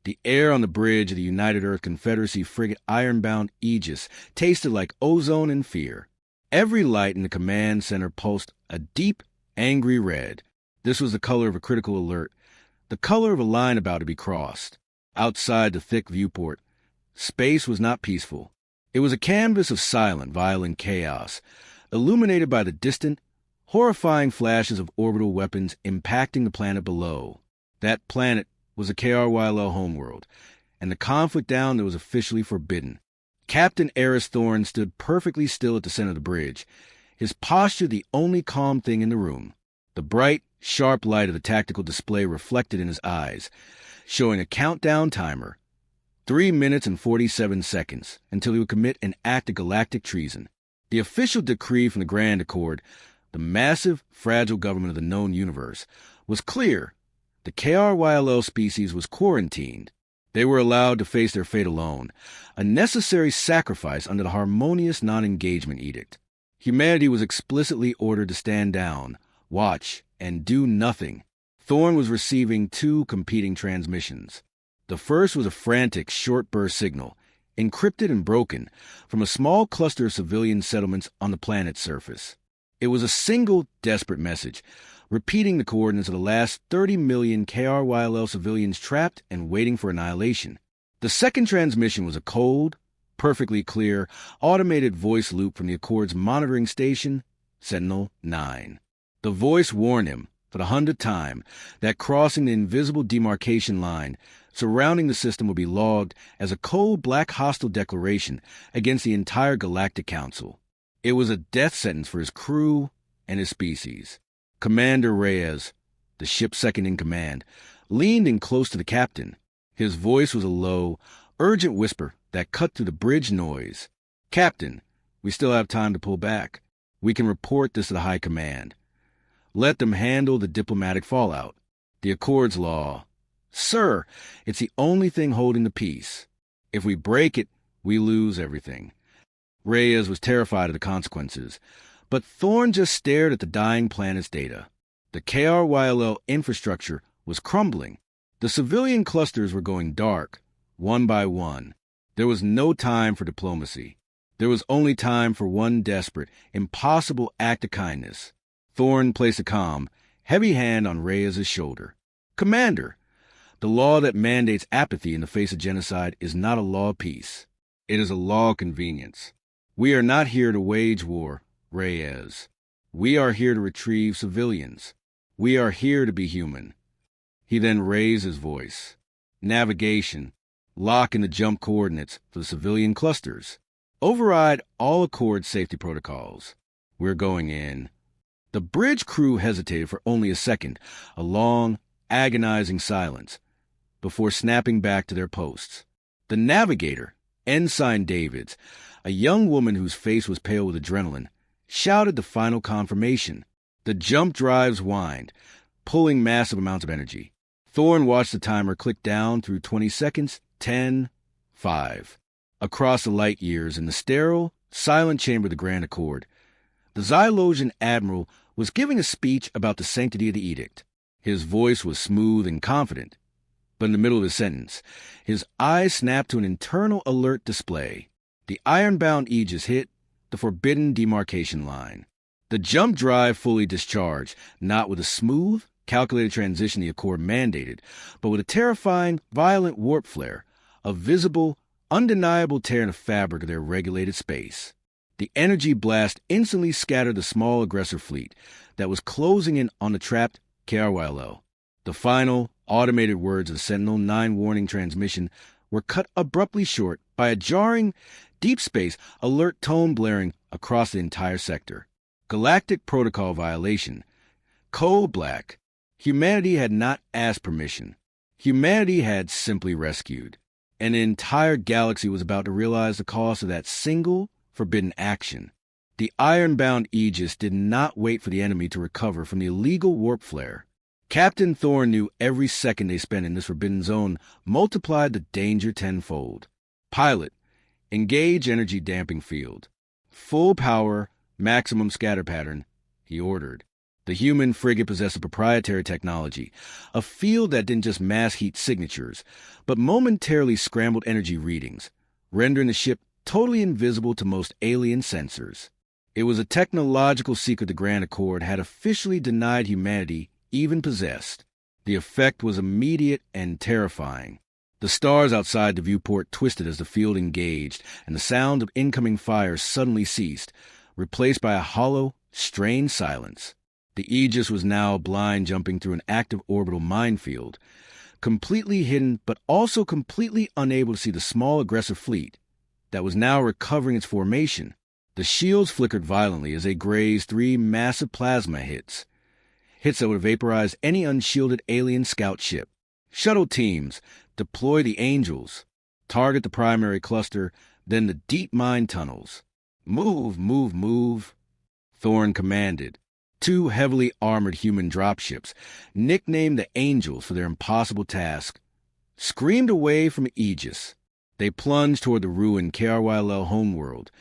The air on the bridge of the United Earth Confederacy frigate Ironbound Aegis tasted like ozone and fear. Every light in the command center pulsed a deep, angry red. This was the color of a critical alert, the color of a line about to be crossed. Outside the thick viewport, space was not peaceful. It was a canvas of silent, violent chaos, illuminated by the distant, horrifying flashes of orbital weapons impacting the planet below. That planet was a KRYL homeworld, and the conflict down there was officially forbidden. Captain Thorne stood perfectly still at the center of the bridge, his posture the only calm thing in the room. The bright, sharp light of the tactical display reflected in his eyes, showing a countdown timer, 3 minutes and 47 seconds, until he would commit an act of galactic treason. The official decree from the Grand Accord, the massive, fragile government of the known universe, was clear. The KRYL species was quarantined. They were allowed to face their fate alone, a necessary sacrifice under the harmonious Non-Engagement Edict. Humanity was explicitly ordered to stand down, watch, and do nothing. Thorne was receiving 2 competing transmissions. The first was a frantic, short-burst signal, encrypted and broken, from a small cluster of civilian settlements on the planet's surface. It was a single, desperate message, repeating the coordinates of the last 30 million KRYL civilians trapped and waiting for annihilation. The second transmission was a cold, perfectly clear, automated voice loop from the Accord's monitoring station, Sentinel-9. The voice warned him, for the 100th time, that crossing the invisible demarcation line surrounding the system would be logged as a cold black hostile declaration against the entire Galactic Council. It was a death sentence for his crew and his species. Commander Reyes, the ship's second-in-command, leaned in close to the captain. His voice was a low, urgent whisper that cut through the bridge noise. "Captain, we still have time to pull back. We can report this to the High Command. Let them handle the diplomatic fallout. The Accord's law. Sir, it's the only thing holding the peace. If we break it, we lose everything." Reyes was terrified of the consequences, but Thorne just stared at the dying planet's data. The KRYL infrastructure was crumbling. The civilian clusters were going dark, one by one. There was no time for diplomacy. There was only time for one desperate, impossible act of kindness. Thorne placed a calm, heavy hand on Reyes' shoulder. "Commander, the law that mandates apathy in the face of genocide is not a law of peace. It is a law of convenience. We are not here to wage war, Reyes. We are here to retrieve civilians. We are here to be human." He then raised his voice. "Navigation. Lock in the jump coordinates for the civilian clusters. Override all Accord safety protocols. We're going in." The bridge crew hesitated for only a second, a long, agonizing silence, before snapping back to their posts. The navigator, Ensign Davids, a young woman whose face was pale with adrenaline, shouted the final confirmation. The jump drives whined, pulling massive amounts of energy. Thorne watched the timer click down through 20 seconds, 10, 5. Across the light years in the sterile, silent chamber of the Grand Accord, the Xylosian admiral was giving a speech about the sanctity of the edict. His voice was smooth and confident, but in the middle of his sentence, his eyes snapped to an internal alert display. The Ironbound Aegis hit the forbidden demarcation line. The jump drive fully discharged, not with a smooth, calculated transition the Accord mandated, but with a terrifying, violent warp flare, a visible, undeniable tear in the fabric of their regulated space. The energy blast instantly scattered the small aggressor fleet that was closing in on the trapped KRYL. The final, automated words of the Sentinel-9 warning transmission were cut abruptly short by a jarring, deep space alert tone blaring across the entire sector. Galactic protocol violation. Cold black. Humanity had not asked permission. Humanity had simply rescued. And the entire galaxy was about to realize the cost of that single, forbidden action. The Ironbound Aegis did not wait for the enemy to recover from the illegal warp flare. Captain Thorne knew every second they spent in this forbidden zone multiplied the danger tenfold. "Pilot, engage energy damping field. Full power, maximum scatter pattern," he ordered. The human frigate possessed a proprietary technology, a field that didn't just mass heat signatures, but momentarily scrambled energy readings, rendering the ship totally invisible to most alien sensors. It was a technological secret the Grand Accord had officially denied humanity even possessed. The effect was immediate and terrifying. The stars outside the viewport twisted as the field engaged, and the sound of incoming fire suddenly ceased, replaced by a hollow, strained silence. The Aegis was now blind jumping through an active orbital minefield, completely hidden but also completely unable to see the small aggressive fleet that was now recovering its formation. The shields flickered violently as they grazed 3 massive plasma hits that would vaporize any unshielded alien scout ship. Shuttle teams, deploy the Angels, target the primary cluster, then the deep mine tunnels. Move, move, move, Thorne commanded. 2 heavily armored human dropships, nicknamed the Angels for their impossible task, screamed away from Aegis. They plunged toward the ruined KRYL homeworld,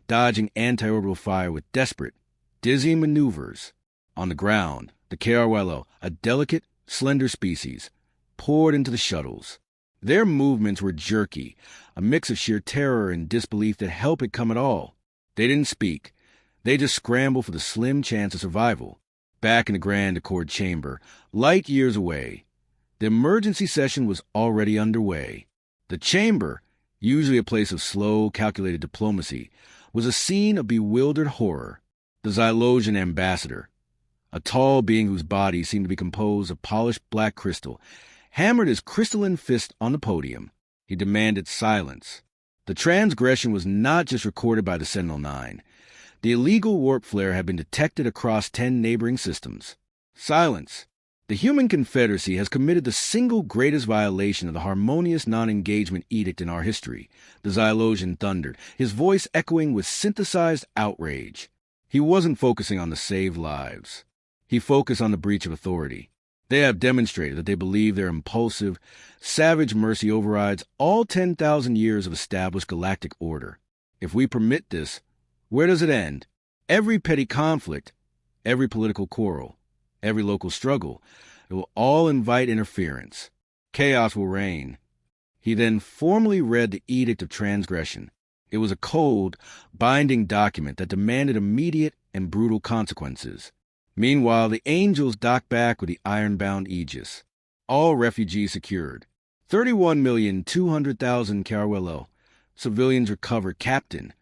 dodging anti-orbital fire with desperate, dizzying maneuvers. On the ground, the KRYL, a delicate, slender species, poured into the shuttles. Their movements were jerky, a mix of sheer terror and disbelief that help it come at all. They didn't speak. They just scrambled for the slim chance of survival. Back in the Grand Accord chamber, light years away, the emergency session was already underway. The chamber, usually a place of slow, calculated diplomacy, was a scene of bewildered horror. The Xylosian ambassador, a tall being whose body seemed to be composed of polished black crystal, hammered his crystalline fist on the podium. He demanded silence. The transgression was not just recorded by the Sentinel-9. The illegal warp flare had been detected across 10 neighboring systems. Silence. The Human Confederacy has committed the single greatest violation of the harmonious Non-Engagement Edict in our history, the Xylosian thundered, his voice echoing with synthesized outrage. He wasn't focusing on the saved lives. He focused on the breach of authority. They have demonstrated that they believe their impulsive, savage mercy overrides all 10,000 years of established galactic order. If we permit this, where does it end? Every petty conflict, every political quarrel, every local struggle, it will all invite interference. Chaos will reign. He then formally read the Edict of Transgression. It was a cold, binding document that demanded immediate and brutal consequences. Meanwhile, the Angels docked back with the Ironbound Aegis. All refugees secured. 31,200,000 Carwello. Civilians recovered. Captain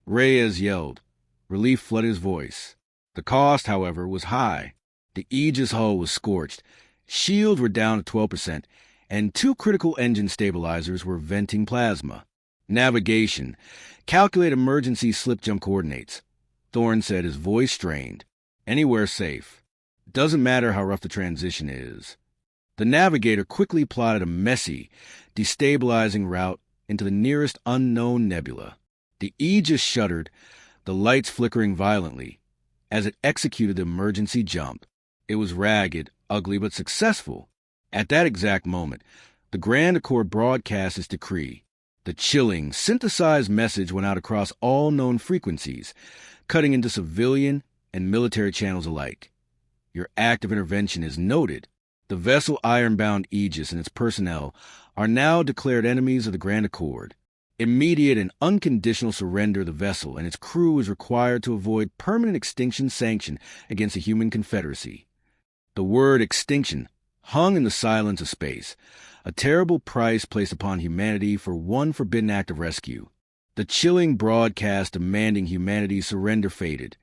Reyes yelled. Relief flooded his voice. The cost, however, was high. The Aegis hull was scorched. Shields were down to 12%, and 2 critical engine stabilizers were venting plasma. Navigation. Calculate emergency slip-jump coordinates. Thorne said, his voice strained. Anywhere safe. Doesn't matter how rough the transition is. The navigator quickly plotted a messy, destabilizing route into the nearest unknown nebula. The Aegis shuddered, the lights flickering violently, as it executed the emergency jump. It was ragged, ugly, but successful. At that exact moment, the Grand Accord broadcast its decree. The chilling, synthesized message went out across all known frequencies, cutting into civilian and military channels alike. Your act of intervention is noted. The vessel Ironbound Aegis and its personnel are now declared enemies of the Grand Accord. Immediate and unconditional surrender of the vessel and its crew is required to avoid permanent extinction sanction against the Human Confederacy. The word extinction hung in the silence of space, a terrible price placed upon humanity for one forbidden act of rescue. The chilling broadcast demanding humanity's surrender faded,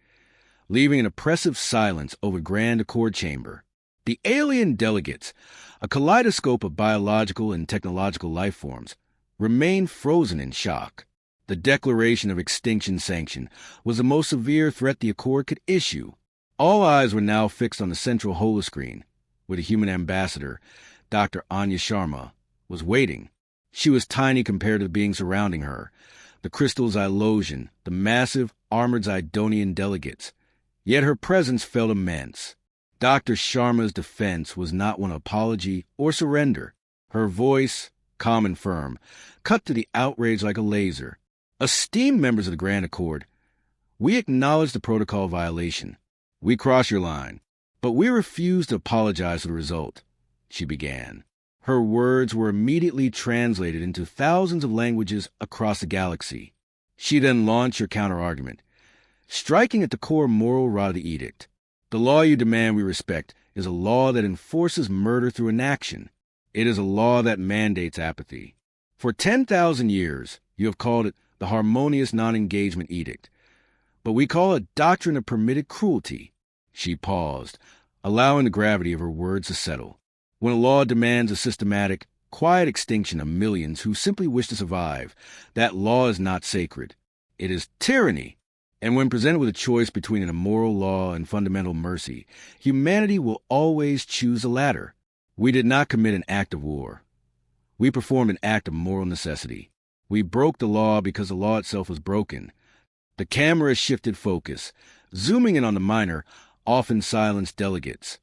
leaving an oppressive silence over Grand Accord Chamber. The alien delegates, a kaleidoscope of biological and technological life forms, remained frozen in shock. The declaration of extinction sanction was the most severe threat the Accord could issue. All eyes were now fixed on the central holoscreen, where the human ambassador, Dr. Anya Sharma, was waiting. She was tiny compared to the beings surrounding her, the crystal Xylosian, the massive, armored Zidonian delegates. Yet her presence felt immense. Dr. Sharma's defense was not one of apology or surrender. Her voice, calm and firm, cut to the outrage like a laser. Esteemed members of the Grand Accord, we acknowledge the protocol violation. We cross your line. But we refuse to apologize for the result, she began. Her words were immediately translated into thousands of languages across the galaxy. She then launched her counter-argument, striking at the core moral rod of the edict. The law you demand we respect is a law that enforces murder through inaction. It is a law that mandates apathy. For 10,000 years, you have called it the harmonious Non-Engagement Edict. But we call it doctrine of permitted cruelty. She paused, allowing the gravity of her words to settle. When a law demands a systematic, quiet extinction of millions who simply wish to survive, that law is not sacred. It is tyranny. And when presented with a choice between an immoral law and fundamental mercy, humanity will always choose the latter. We did not commit an act of war. We performed an act of moral necessity. We broke the law because the law itself was broken. The camera shifted focus, zooming in on the minor, often silenced delegates.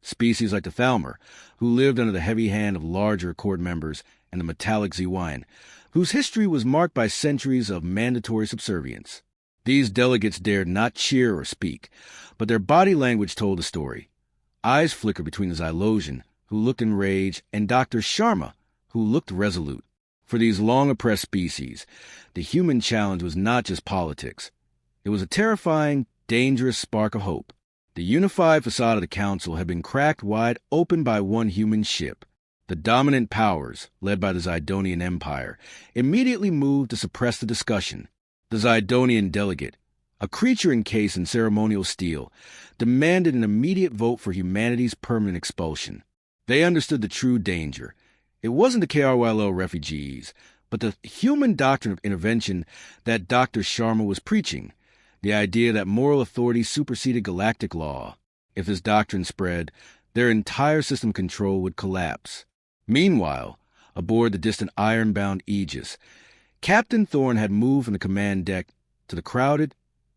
Species like the Thalmor, who lived under the heavy hand of larger Accord members, and the metallic Zewayan, whose history was marked by centuries of mandatory subservience. These delegates dared not cheer or speak, but their body language told the story. Eyes flickered between the Xylosian, who looked enraged, and Dr. Sharma, who looked resolute. For these long-oppressed species, the human challenge was not just politics. It was a terrifying, dangerous spark of hope. The unified facade of the Council had been cracked wide open by one human ship. The dominant powers, led by the Zidonian Empire, immediately moved to suppress the discussion. The Zidonian delegate, a creature encased in ceremonial steel, demanded an immediate vote for humanity's permanent expulsion. They understood the true danger. It wasn't the KRYLO refugees, but the human doctrine of intervention that Dr. Sharma was preaching, the idea that moral authority superseded galactic law. If this doctrine spread, their entire system control would collapse. Meanwhile, aboard the distant Ironbound Aegis, Captain Thorne had moved from the command deck to the crowded,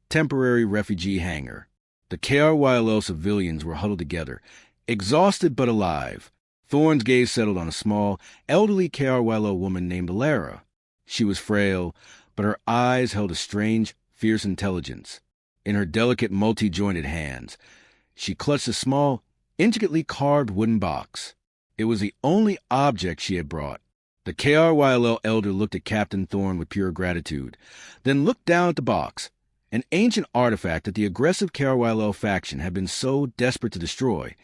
temporary refugee hangar. The KRYLO civilians were huddled together, exhausted but alive. Thorne's gaze settled on a small, elderly KRYLO woman named Alara. She was frail, but her eyes held a strange, fierce intelligence. In her delicate, multi-jointed hands, she clutched a small, intricately carved wooden box. It was the only object she had brought. The KRYLO elder looked at Captain Thorne with pure gratitude, then looked down at the box, an ancient artifact that the aggressive KRYLO faction had been so desperate to destroy,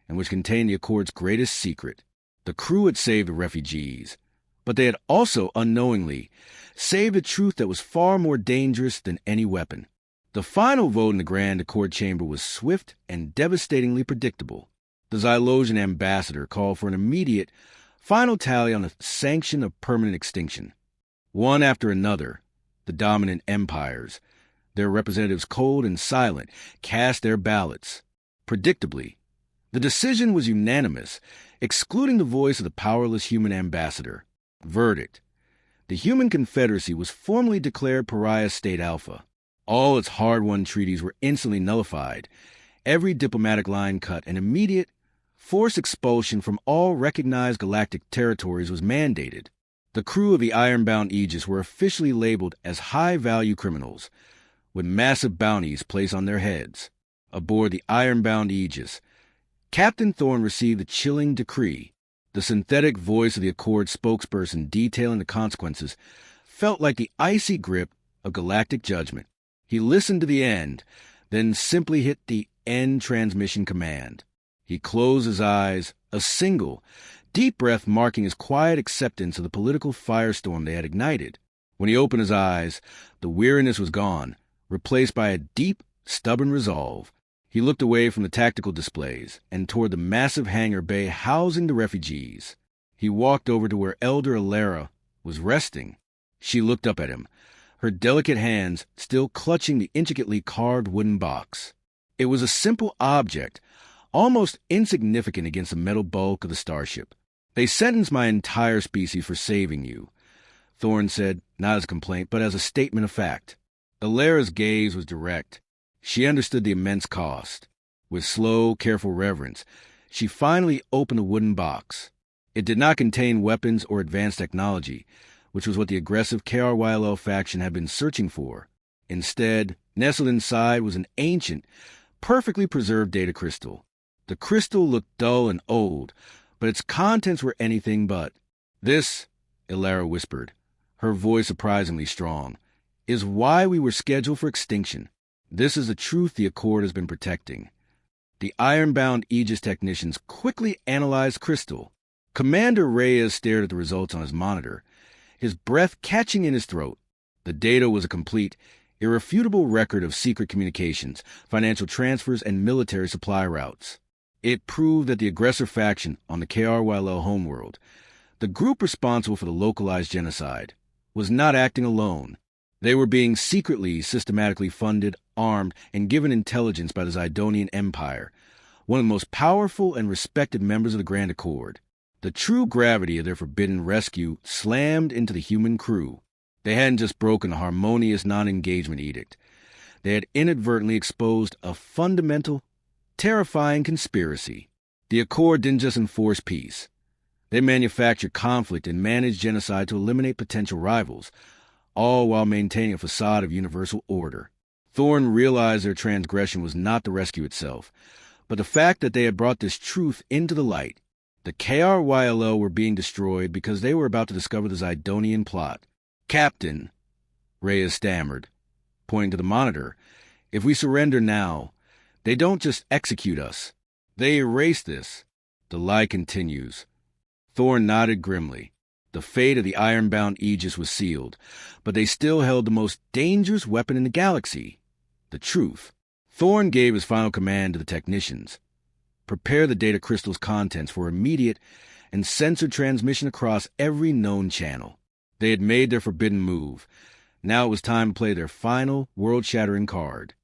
and which contained the Accord's greatest secret. The crew had saved the refugees, but they had also, unknowingly, saved a truth that was far more dangerous than any weapon. The final vote in the Grand Accord Chamber was swift and devastatingly predictable. The Xylosian ambassador called for an immediate, final tally on the sanction of permanent extinction. One after another, the dominant empires, their representatives cold and silent, cast their ballots. Predictably, the decision was unanimous, excluding the voice of the powerless human ambassador. Verdict: the Human Confederacy was formally declared Pariah State Alpha. All its hard-won treaties were instantly nullified, every diplomatic line cut, and immediate, forced expulsion from all recognized galactic territories was mandated. The crew of the Ironbound Aegis were officially labeled as high-value criminals, with massive bounties placed on their heads. Aboard the Ironbound Aegis, Captain Thorne received a chilling decree. The synthetic voice of the Accord spokesperson detailing the consequences felt like the icy grip of galactic judgment. He listened to the end, then simply hit the end transmission command. He closed his eyes, a single, deep breath marking his quiet acceptance of the political firestorm they had ignited. When he opened his eyes, the weariness was gone, replaced by a deep, stubborn resolve. He looked away from the tactical displays and toward the massive hangar bay housing the refugees. He walked over to where Elder Alara was resting. She looked up at him, her delicate hands still clutching the intricately carved wooden box. It was a simple object, almost insignificant against the metal bulk of the starship. "They sentenced my entire species for saving you," Thorne said, not as a complaint, but as a statement of fact. Alara's gaze was direct. She understood the immense cost. With slow, careful reverence, she finally opened the wooden box. It did not contain weapons or advanced technology, which was what the aggressive KRYLO faction had been searching for. Instead, nestled inside was an ancient, perfectly preserved data crystal. The crystal looked dull and old, but its contents were anything but. "This," Ilara whispered, her voice surprisingly strong, "is why we were scheduled for extinction. This is the truth the Accord has been protecting." The Ironbound Aegis technicians quickly analyzed crystal. Commander Reyes stared at the results on his monitor, his breath catching in his throat. The data was a complete, irrefutable record of secret communications, financial transfers, and military supply routes. It proved that the aggressor faction on the KRYL homeworld, the group responsible for the localized genocide, was not acting alone. They were being secretly, systematically funded, armed, and given intelligence by the Zidonian Empire, one of the most powerful and respected members of the Grand Accord. The true gravity of their forbidden rescue slammed into the human crew. They hadn't just broken a harmonious Non-Engagement Edict. They had inadvertently exposed a fundamental, terrifying conspiracy. The Accord didn't just enforce peace. They manufactured conflict and managed genocide to eliminate potential rivals, all while maintaining a facade of universal order. Thorne realized their transgression was not the rescue itself, but the fact that they had brought this truth into the light. The KRYLO were being destroyed because they were about to discover the Zidonian plot. "Captain," Reyes stammered, pointing to the monitor, "if we surrender now, they don't just execute us. They erase this." The lie continues. Thorne nodded grimly. The fate of the Ironbound Aegis was sealed, but they still held the most dangerous weapon in the galaxy, the truth. Thorne gave his final command to the technicians. Prepare the data crystal's contents for immediate and censored transmission across every known channel. They had made their forbidden move. Now it was time to play their final, world-shattering card.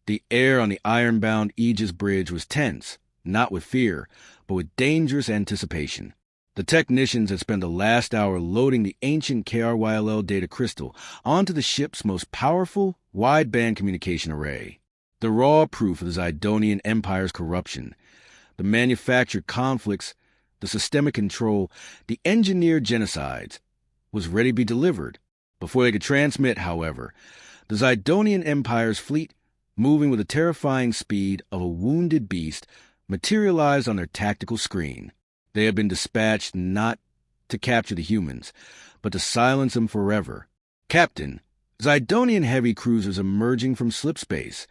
The air on the Ironbound Aegis bridge was tense, not with fear, but with dangerous anticipation. The technicians had spent the last hour loading the ancient KRYL data crystal onto the ship's most powerful, wideband communication array. The raw proof of the Zidonian Empire's corruption, the manufactured conflicts, the systemic control, the engineered genocides, was ready to be delivered. Before they could transmit, however, the Zidonian Empire's fleet, moving with the terrifying speed of a wounded beast, materialized on their tactical screen. They had been dispatched not to capture the humans, but to silence them forever. "Captain, Zidonian heavy cruisers emerging from slipspace,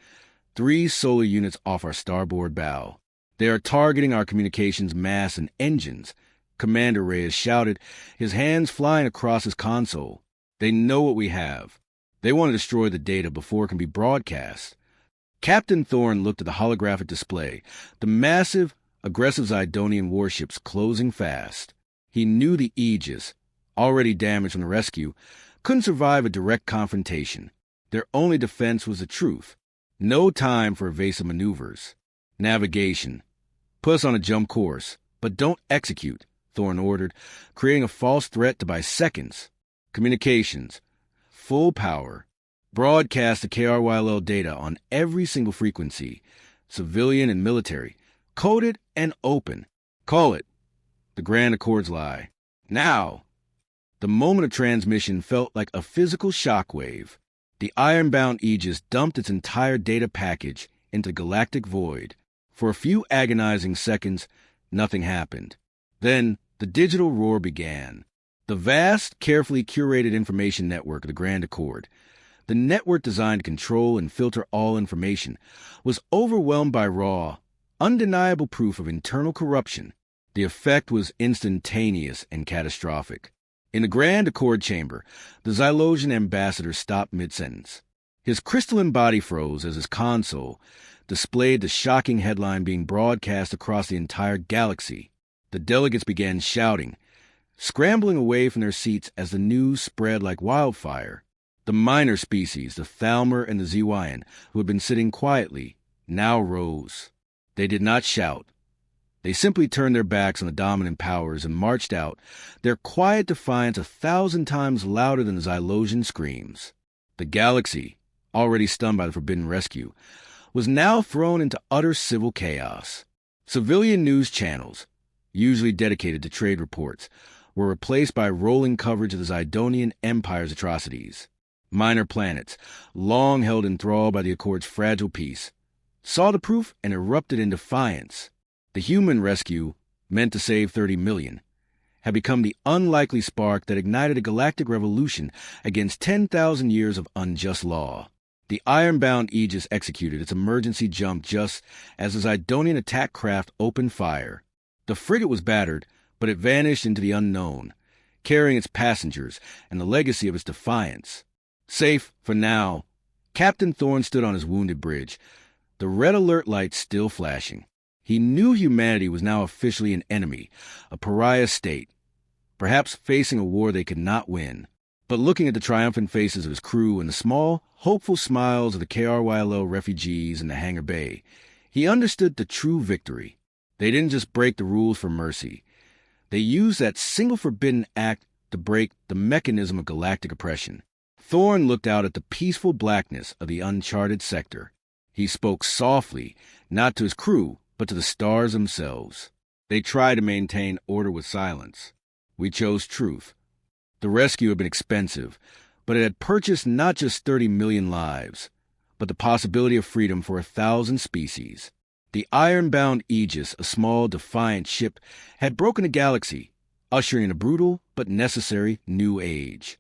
3 solar units off our starboard bow. They are targeting our communications masts and engines," Commander Reyes shouted, his hands flying across his console. "They know what we have. They want to destroy the data before it can be broadcast." Captain Thorne looked at the holographic display, the massive, aggressive Zidonian warships closing fast. He knew the Aegis, already damaged from the rescue, couldn't survive a direct confrontation. Their only defense was the truth. No time for evasive maneuvers. "Navigation. Put us on a jump course, but don't execute," Thorne ordered, creating a false threat to buy seconds. "Communications. Full power. Broadcast the KRYL data on every single frequency, civilian and military, coded and open. Call it. The Grand Accord's lie. Now!" The moment of transmission felt like a physical shockwave. The Ironbound Aegis dumped its entire data package into the galactic void. For a few agonizing seconds, nothing happened. Then the digital roar began. The vast, carefully curated information network of the Grand Accord, the network designed to control and filter all information, was overwhelmed by raw, undeniable proof of internal corruption. The effect was instantaneous and catastrophic. In the Grand Accord chamber, the Zylosian ambassador stopped mid-sentence. His crystalline body froze as his console displayed the shocking headline being broadcast across the entire galaxy. The delegates began shouting, scrambling away from their seats as the news spread like wildfire. The minor species, the Thalmer and the Zewayan, who had been sitting quietly, now rose. They did not shout. They simply turned their backs on the dominant powers and marched out, their quiet defiance 1,000 times louder than the Zylosian screams. The galaxy, already stunned by the forbidden rescue, was now thrown into utter civil chaos. Civilian news channels, usually dedicated to trade reports, were replaced by rolling coverage of the Zidonian Empire's atrocities. Minor planets, long held enthralled by the Accord's fragile peace, saw the proof and erupted in defiance. The human rescue, meant to save 30 million, had become the unlikely spark that ignited a galactic revolution against 10,000 years of unjust law. The Ironbound Aegis executed its emergency jump just as the Zidonian attack craft opened fire. The frigate was battered, but it vanished into the unknown, carrying its passengers and the legacy of its defiance. Safe for now, Captain Thorne stood on his wounded bridge, the red alert lights still flashing. He knew humanity was now officially an enemy, a pariah state, perhaps facing a war they could not win. But looking at the triumphant faces of his crew and the small, hopeful smiles of the KRYLO refugees in the hangar bay, he understood the true victory. They didn't just break the rules for mercy. They used that single forbidden act to break the mechanism of galactic oppression. Thorne looked out at the peaceful blackness of the uncharted sector. He spoke softly, not to his crew, but to the stars themselves. They tried to maintain order with silence. We chose truth. The rescue had been expensive, but it had purchased not just 30 million lives, but the possibility of freedom for 1,000 species. The Ironbound Aegis, a small, defiant ship, had broken a galaxy, ushering in a brutal but necessary new age.